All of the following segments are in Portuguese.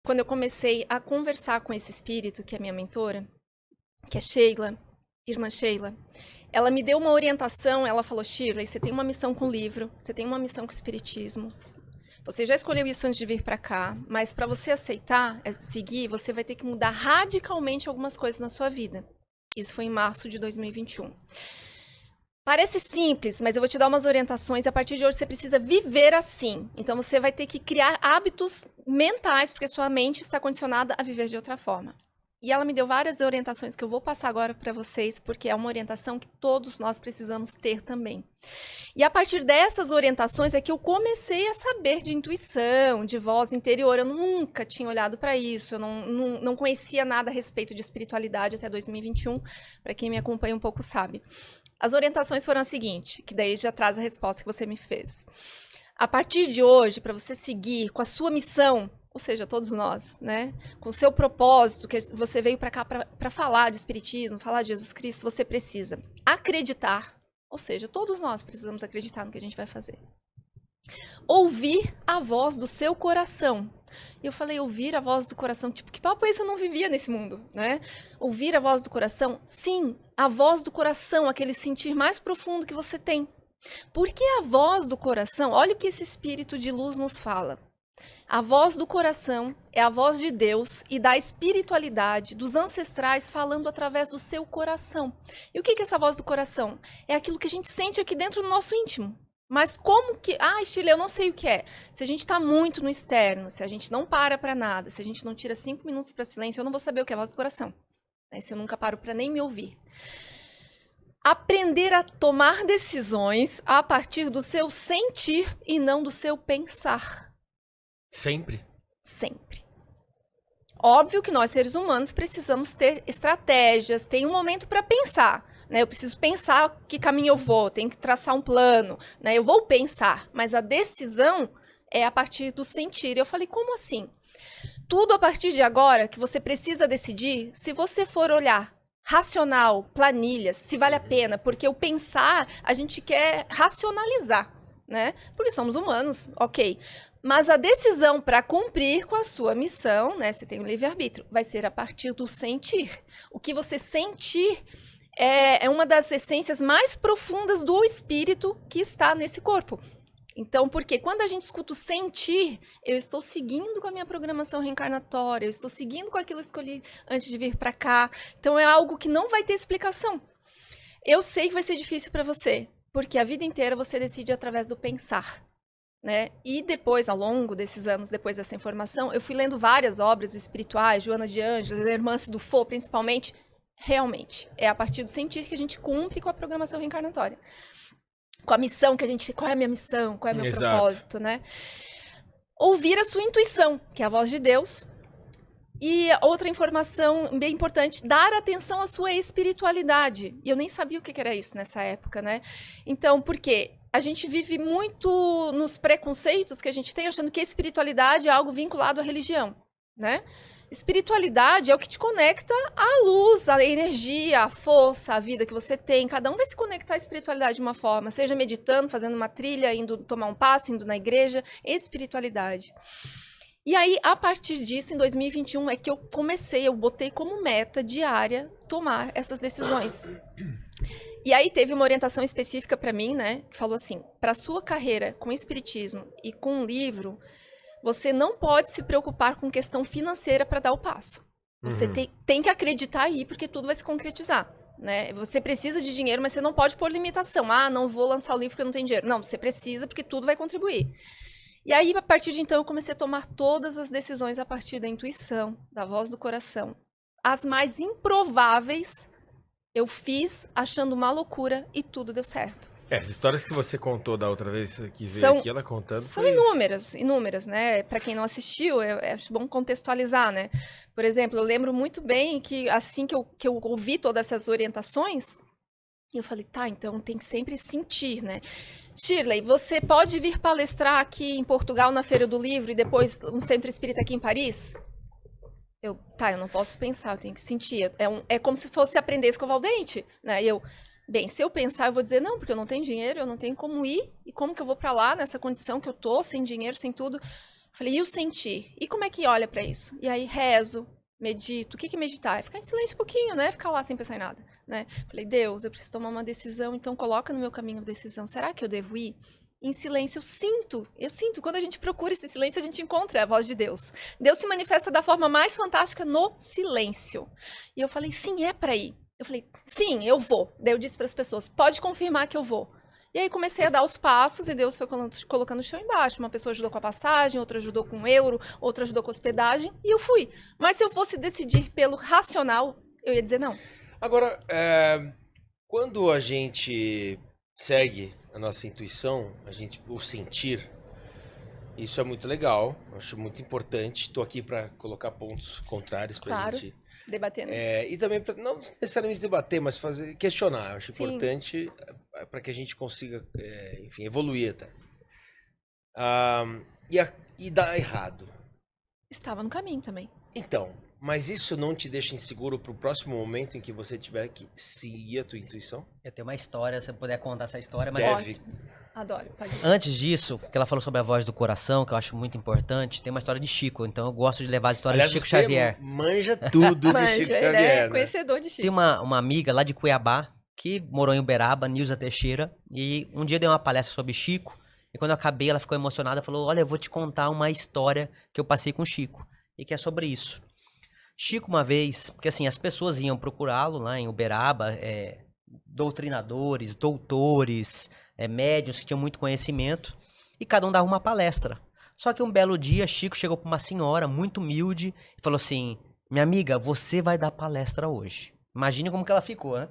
quando eu comecei a conversar com esse espírito, que é minha mentora, que é Sheila, irmã Sheila, ela me deu uma orientação, ela falou, Shirley, você tem uma missão com o livro, você tem uma missão com o espiritismo, você já escolheu isso antes de vir para cá, mas para você aceitar, seguir, você vai ter que mudar radicalmente algumas coisas na sua vida. Isso foi em março de 2021. Parece simples, mas eu vou te dar umas orientações. A partir de hoje você precisa viver assim. Então você vai ter que criar hábitos mentais, porque sua mente está condicionada a viver de outra forma. E ela me deu várias orientações que eu vou passar agora para vocês, porque é uma orientação que todos nós precisamos ter também. E a partir dessas orientações é que eu comecei a saber de intuição, de voz interior. Eu nunca tinha olhado para isso, eu não conhecia nada a respeito de espiritualidade até 2021. Para quem me acompanha um pouco sabe. As orientações foram as seguintes, que daí já traz a resposta que você me fez. A partir de hoje, para você seguir com a sua missão, ou seja, todos nós, né? Com o seu propósito, que você veio para cá para falar de espiritismo, falar de Jesus Cristo, você precisa acreditar, ou seja, todos nós precisamos acreditar no que a gente vai fazer. Ouvir a voz do seu coração. E eu falei, ouvir a voz do coração, tipo, que papo é esse? Eu não vivia nesse mundo, né? Ouvir a voz do coração, sim, a voz do coração, aquele sentir mais profundo que você tem. Porque a voz do coração, olha o que esse espírito de luz nos fala. A voz do coração é a voz de Deus e da espiritualidade, dos ancestrais falando através do seu coração. E o que é essa voz do coração? É aquilo que a gente sente aqui dentro do nosso íntimo. Mas como que... Ah, Shirley, eu não sei o que é. Se a gente está muito no externo, se a gente não para nada, se a gente não tira 5 minutos para silêncio, eu não vou saber o que é a voz do coração. Se eu nunca paro para nem me ouvir. Aprender a tomar decisões a partir do seu sentir e não do seu pensar. Sempre? Sempre. Óbvio que nós, seres humanos, precisamos ter estratégias, tem um momento para pensar. Né? Eu preciso pensar que caminho eu vou, tenho que traçar um plano. Né? Eu vou pensar, mas a decisão é a partir do sentir. Eu falei, como assim? Tudo a partir de agora que você precisa decidir, se você for olhar racional, planilhas, se vale a pena, porque o pensar, a gente quer racionalizar, né? Porque somos humanos, ok. Mas a decisão para cumprir com a sua missão, né? Você tem um livre-arbítrio, vai ser a partir do sentir. O que você sentir é uma das essências mais profundas do espírito que está nesse corpo. Então, porque quando a gente escuta o sentir, eu estou seguindo com a minha programação reencarnatória, eu estou seguindo com aquilo que eu escolhi antes de vir para cá. Então, é algo que não vai ter explicação. Eu sei que vai ser difícil para você, porque a vida inteira você decide através do pensar. Né? E depois, ao longo desses anos, depois dessa informação, eu fui lendo várias obras espirituais, Joana de Ângeles, Hermance do Faux, principalmente. Realmente, é a partir do sentir que a gente cumpre com a programação reencarnatória. Com a missão que a gente... Qual é a minha missão? Qual é o meu propósito, né? Ouvir a sua intuição, que é a voz de Deus. E outra informação bem importante, dar atenção à sua espiritualidade. E eu nem sabia o que era isso nessa época, né? Então, por quê? A gente vive muito nos preconceitos que a gente tem, achando que a espiritualidade é algo vinculado à religião, né? Espiritualidade é o que te conecta à luz, à energia, à força, à vida que você tem. Cada um vai se conectar à espiritualidade de uma forma, seja meditando, fazendo uma trilha, indo tomar um passe, indo na igreja, espiritualidade. E aí, a partir disso, em 2021, é que eu botei como meta diária tomar essas decisões. E aí teve uma orientação específica para mim, né, que falou assim, para sua carreira com espiritismo e com livro, você não pode se preocupar com questão financeira para dar o passo. Você tem que acreditar aí, porque tudo vai se concretizar. Né? Você precisa de dinheiro, mas você não pode pôr limitação. Ah, não vou lançar o livro porque eu não tenho dinheiro. Não, você precisa porque tudo vai contribuir. E aí, a partir de então, eu comecei a tomar todas as decisões a partir da intuição, da voz do coração. As mais improváveis, eu fiz achando uma loucura e tudo deu certo. Essas histórias que você contou da outra vez que veio aqui, ela contando... São inúmeras, né? Para quem não assistiu, é bom contextualizar, né? Por exemplo, eu lembro muito bem que assim que eu ouvi todas essas orientações, eu falei, tá, então tem que sempre sentir, né? Shirley, você pode vir palestrar aqui em Portugal na Feira do Livro e depois um centro espírita aqui em Paris? Eu não posso pensar, eu tenho que sentir. É como se fosse aprender a escovar o dente, né? Bem, se eu pensar, eu vou dizer, não, porque eu não tenho dinheiro, eu não tenho como ir, e como que eu vou para lá nessa condição que eu tô, sem dinheiro, sem tudo? Falei, e o sentir? E como é que olha pra isso? E aí rezo, medito. O que é meditar? É ficar em silêncio um pouquinho, né? Ficar lá sem pensar em nada, né? Falei, Deus, eu preciso tomar uma decisão, então coloca no meu caminho a decisão. Será que eu devo ir? Em silêncio, eu sinto. Quando a gente procura esse silêncio, a gente encontra a voz de Deus. Deus se manifesta da forma mais fantástica no silêncio. E eu falei, sim, é pra ir. Eu falei, sim, eu vou. Daí eu disse para as pessoas, pode confirmar que eu vou. E aí comecei a dar os passos e Deus foi colocando o chão embaixo. Uma pessoa ajudou com a passagem, outra ajudou com o euro, outra ajudou com a hospedagem e eu fui. Mas se eu fosse decidir pelo racional, eu ia dizer não. Agora, quando a gente segue a nossa intuição, o sentir, isso é muito legal, acho muito importante. Estou aqui para colocar pontos contrários para a gente debater, né? E também para não necessariamente debater, mas questionar. Acho Sim. importante para que a gente consiga, enfim, evoluir até. E dar errado. Estava no caminho também. Então, mas isso não te deixa inseguro pro próximo momento em que você tiver que seguir a tua intuição? Eu tenho uma história, se você puder contar essa história, mas... Deve. Adoro. Antes disso, que ela falou sobre a voz do coração, que eu acho muito importante, tem uma história de Chico, então eu gosto de levar as histórias de Chico Xavier. Manja tudo de Chico Xavier, é né? conhecedor de Chico. Tem uma amiga lá de Cuiabá, que morou em Uberaba, Nilza Teixeira, e um dia deu uma palestra sobre Chico, e quando eu acabei, ela ficou emocionada, falou, olha, eu vou te contar uma história que eu passei com Chico, e que é sobre isso. Chico, uma vez, porque assim, as pessoas iam procurá-lo lá em Uberaba, doutrinadores, doutores, médiuns que tinham muito conhecimento, e cada um dava uma palestra. Só que um belo dia, Chico chegou para uma senhora muito humilde e falou assim, minha amiga, você vai dar palestra hoje. Imagine como que ela ficou, né?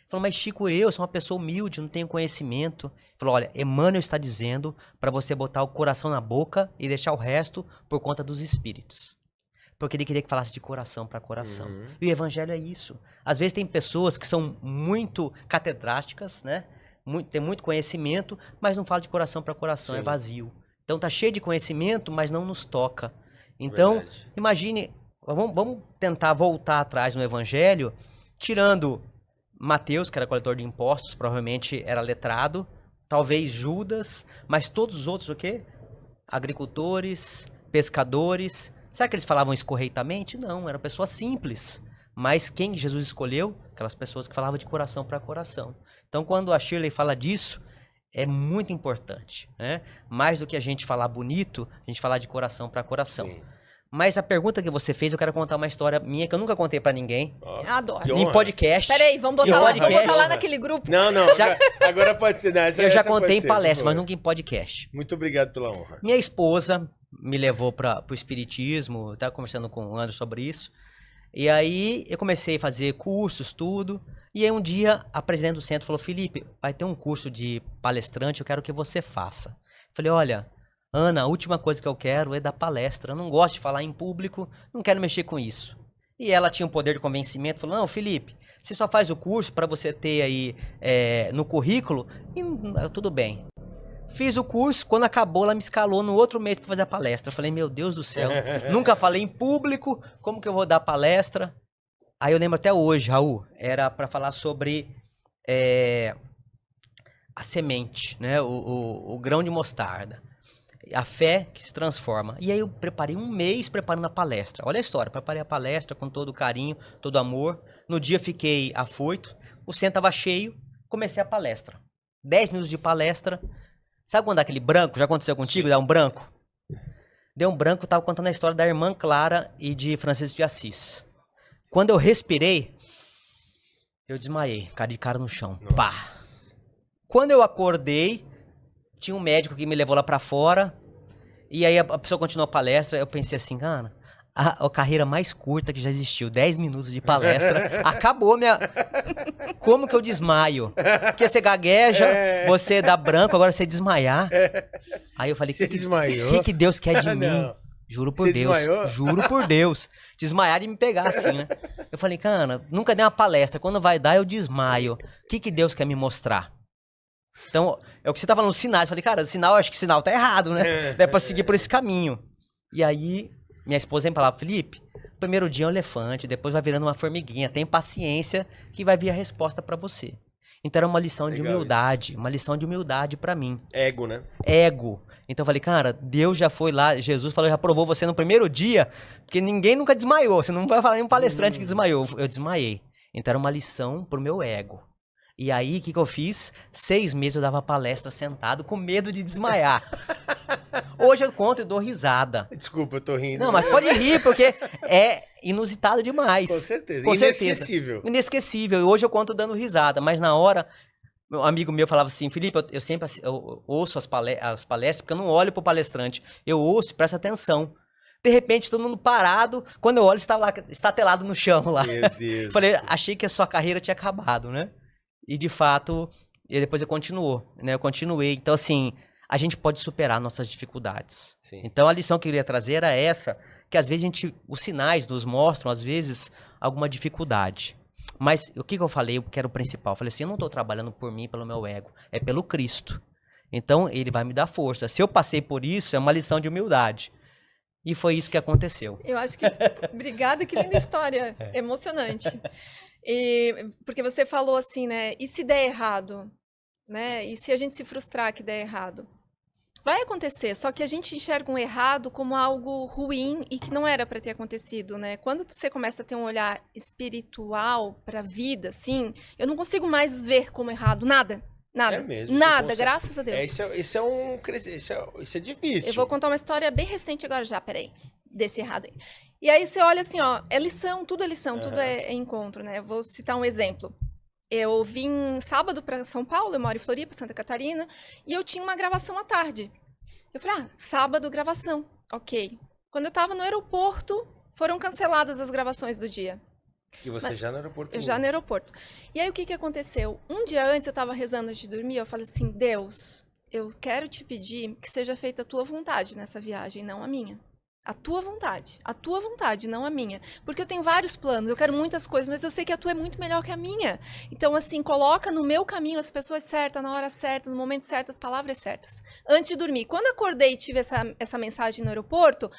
Falou, mas Chico, eu sou uma pessoa humilde, não tenho conhecimento. Falou, olha, Emmanuel está dizendo para você botar o coração na boca e deixar o resto por conta dos espíritos. Porque ele queria que falasse de coração para coração. Uhum. E o evangelho é isso. Às vezes tem pessoas que são muito catedráticas, né? Tem muito conhecimento, mas não fala de coração para coração, Sim. é vazio. Então tá cheio de conhecimento, mas não nos toca. Então, Verdade. imagine, vamos tentar voltar atrás no evangelho, tirando Mateus, que era coletor de impostos, provavelmente era letrado, talvez Judas, mas todos os outros o quê? Agricultores, pescadores. Será que eles falavam isso corretamente? Não, eram pessoas simples. Mas quem Jesus escolheu? Aquelas pessoas que falavam de coração para coração. Então, quando a Shirley fala disso, é muito importante, né? Mais do que a gente falar bonito, a gente falar de coração para coração. Sim. Mas a pergunta que você fez, eu quero contar uma história minha que eu nunca contei para ninguém. Adoro. Em podcast. Peraí, vamos botar lá naquele grupo. Não, agora pode ser. Né? Eu já contei em palestra, mas nunca em podcast. Muito obrigado pela honra. Minha esposa me levou para o espiritismo, eu estava conversando com o Anderson sobre isso. E aí eu comecei a fazer cursos, tudo. E aí um dia a presidente do centro falou, Felipe, vai ter um curso de palestrante, eu quero que você faça. Eu falei, olha, Ana, a última coisa que eu quero é dar palestra. Eu não gosto de falar em público, não quero mexer com isso. E ela tinha um poder de convencimento, falou, não, Felipe, você só faz o curso para você ter aí no currículo, e tudo bem. Fiz o curso, quando acabou, ela me escalou no outro mês para fazer a palestra. Eu falei, meu Deus do céu, nunca falei em público, como que eu vou dar palestra? Aí eu lembro até hoje, Raul, era para falar sobre a semente, né? O grão de mostarda. A fé que se transforma. E aí eu preparei um mês preparando a palestra. Olha a história, preparei a palestra com todo carinho, todo amor. No dia fiquei afoito, o centro estava cheio, comecei a palestra. 10 minutos de palestra. Sabe quando dá aquele branco? Já aconteceu contigo? Dá um branco? Deu um branco, eu tava contando a história da irmã Clara e de Francisco de Assis. Quando eu respirei, eu desmaiei, caí de cara no chão. Nossa. Pá! Quando eu acordei, tinha um médico que me levou lá pra fora, e aí a pessoa continuou a palestra, eu pensei assim, cara, a carreira mais curta que já existiu, 10 minutos de palestra, acabou minha... Como que eu desmaio? Porque você gagueja, você dá branco, agora você desmaiar. Aí eu falei, o que Deus quer de mim? Juro por Deus, juro por Deus. Desmaiar e me pegar assim, né? Eu falei, cara, nunca dei uma palestra, quando vai dar eu desmaio. O que Deus quer me mostrar? Então, é o que você tá falando, sinais. Eu falei, cara, acho que o sinal tá errado, né? Dá pra seguir por esse caminho. E aí, minha esposa me falava, Felipe, primeiro dia é um elefante, depois vai virando uma formiguinha. Tem paciência que vai vir a resposta pra você. Então era uma lição de Legal humildade, uma lição de humildade pra mim. Ego, né? Ego. Então eu falei, cara, Deus já foi lá, Jesus falou, já provou você no primeiro dia, porque ninguém nunca desmaiou. Você não vai falar em um palestrante que desmaiou. Eu desmaiei. Então era uma lição pro meu ego. E aí, o que eu fiz? 6 meses eu dava palestra sentado, com medo de desmaiar. Hoje eu conto e dou risada. Desculpa, eu tô rindo. Não, mas pode rir, porque é inusitado demais. Com certeza. Com Inesquecível. certeza. Inesquecível. E hoje eu conto dando risada, mas na hora, um amigo meu falava assim, Felipe, eu sempre eu ouço as palestras, porque eu não olho pro palestrante. Eu ouço e presto atenção. De repente, todo mundo parado, quando eu olho, está lá, estatelado no chão lá. Meu Deus. Falei, achei que a sua carreira tinha acabado, né? E de fato, e depois eu continuei. Então, assim, a gente pode superar nossas dificuldades. Sim. Então, a lição que eu queria trazer era essa, que às vezes os sinais nos mostram, às vezes, alguma dificuldade. Mas o que eu falei, que era o principal? Eu falei assim, eu não estou trabalhando por mim, pelo meu ego, é pelo Cristo. Então, ele vai me dar força. Se eu passei por isso, é uma lição de humildade. E foi isso que aconteceu. Eu acho que... Obrigada, que linda história. Emocionante. Porque você falou assim, né? E se der errado? Né? E se a gente se frustrar que der errado? Vai acontecer, só que a gente enxerga um errado como algo ruim e que não era para ter acontecido, né? Quando você começa a ter um olhar espiritual para a vida, assim, eu não consigo mais ver como errado nada. Nada. É mesmo, Nada, graças a Deus. Isso é difícil. Eu vou contar uma história bem recente agora já, peraí. Desse errado aí. E aí você olha assim, ó, é lição, tudo é encontro, né? Eu vou citar um exemplo. Eu vim sábado para São Paulo, eu moro em Floripa, Santa Catarina, e eu tinha uma gravação à tarde. Eu falei, sábado, gravação. Ok. Quando eu tava no aeroporto, foram canceladas as gravações do dia. E você já no aeroporto? Eu já no aeroporto. E aí, o que aconteceu? Um dia antes, eu tava rezando antes de dormir, eu falei assim, Deus, eu quero te pedir que seja feita a tua vontade nessa viagem, não a minha. A tua vontade, não a minha. Porque eu tenho vários planos, eu quero muitas coisas, mas eu sei que a tua é muito melhor que a minha. Então, assim, coloca no meu caminho as pessoas certas, na hora certa, no momento certo, as palavras certas. Antes de dormir. Quando acordei e tive essa mensagem no aeroporto,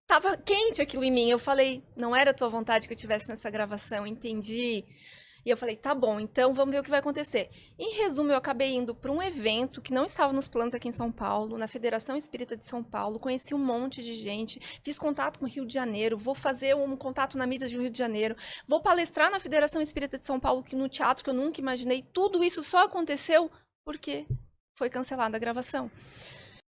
tava quente aquilo em mim. Eu falei, não era a tua vontade que eu tivesse nessa gravação, entendi. E eu falei, tá bom, então vamos ver o que vai acontecer. Em resumo, eu acabei indo para um evento que não estava nos planos aqui em São Paulo, na Federação Espírita de São Paulo, conheci um monte de gente, fiz contato com o Rio de Janeiro, vou fazer um contato na mídia do Rio de Janeiro, vou palestrar na Federação Espírita de São Paulo, no teatro que eu nunca imaginei. Tudo isso só aconteceu porque foi cancelada a gravação.